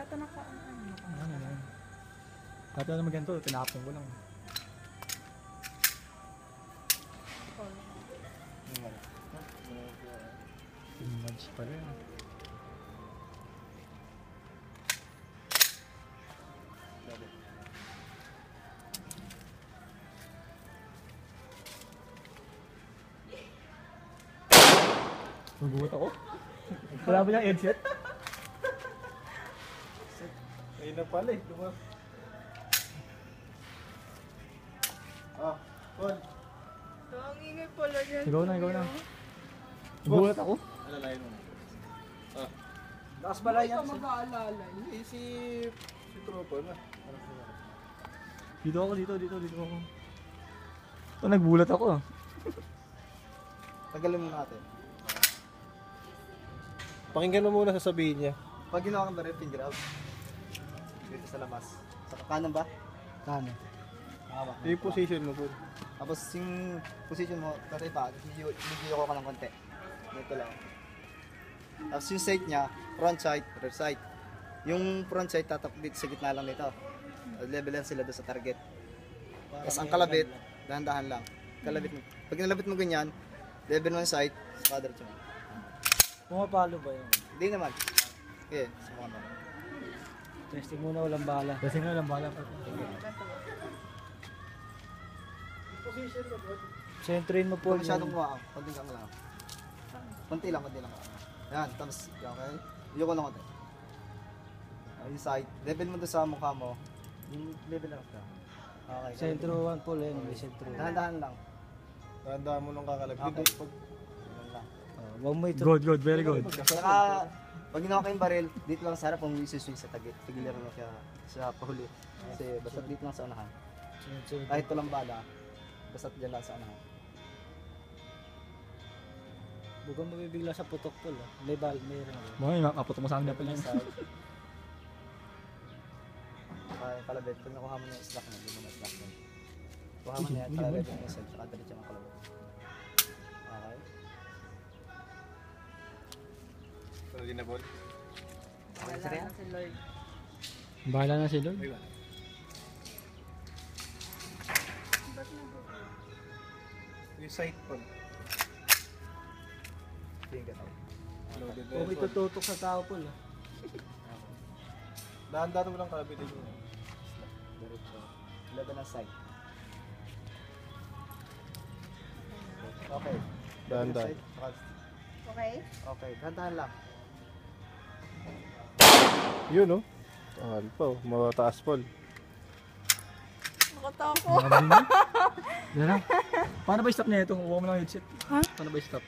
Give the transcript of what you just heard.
ata Ano lang. Dati na naman ganito, tinapon ko lang. Image pala yan. Magugot ako. Wala ba niyang headset? Ayun na pala eh. Ah, Paul. Ang ingay pala yan. Ikaw na, ikaw na. Magugot ako. Alalayan mo. Ah. Lakas pala yan. Hindi ka mag-aalala. Hindi, si Tropa na. Dito ako. Ito, nagbulat ako ah. Tagalin mo natin. Pakinggan mo muna sasabihin niya. Pag ginawa kang baril, finger out. Dito sa labas. Sa kanan ba? Kanan. Nakawak. Yung position mo po. Tapos yung position mo, tatay pa, medyo ko ka ng konti. Dito lang. Tapos yung sight niya, front sight, rear sight. Yung front sight tatak dito sa gitna lang nito. Level lang sila doon sa target. Tapos ang kalabit, dahan-dahan lang. Kalabit mo. Pag nalabit mo ganyan, level mo yung sight, sa diretso mo. Pumapalo ba yun? Hindi naman. Okay, sumuha mo. Testing muna, walang bala. Kasi nga lang bala pa. Sentrin mo po Huwag masyadong kuha. Konti lang lang. Konti lang. Yan, tapos, okay. Iyo ko lang konti. Yung side, level mo doon sa mukha mo. Yung level lang ka. Okay. Sentro 1 po lang, may sentro. Dahan-dahan lang. Tandaan mo nung kakalabit. Okay. Pag Ganun lang. Wag mo ito. Good, very good. Saka, pag ginawa kayong baril, dito lang sa harap kung isi-swing sa tagit. Tigilan mo siya sa pahuli. Kasi basta dito lang sa unahan. Kahit walang bala, basta dyan lang sa unahan. Huwag kang mabibigla sa putok po lang. May bal, may rin. Mga makaputok mo sa akin na pala yun. Side. Saka yung kalabit, pag nakuha mo na yung slack mo, hindi mo na slack mo. Kuha mo na yan, kalabit mo yung side, saka diretso ang kalabit. Okay. Ready na, Paul? Okay, sir yan? Si Lloyd. Bahala na si Lord. Ayun. Yung sight, Paul. Finger out. Loaded na Huwag yan, ito Paul. tutok sa tao po lang. Dahan-dahan mo lang kalabitin mo. Diretso. Laban ng side. Okay. Dahan-dahan. Side, saka- Okay? Okay, dahan-dahan lang. Yun, no? Mahal pa, oh. Mataas, Paul. Nakatako. Yan na. Paano ba i-stop niya ito? Huwag mo lang headset. Ha? Paano ba i-stop?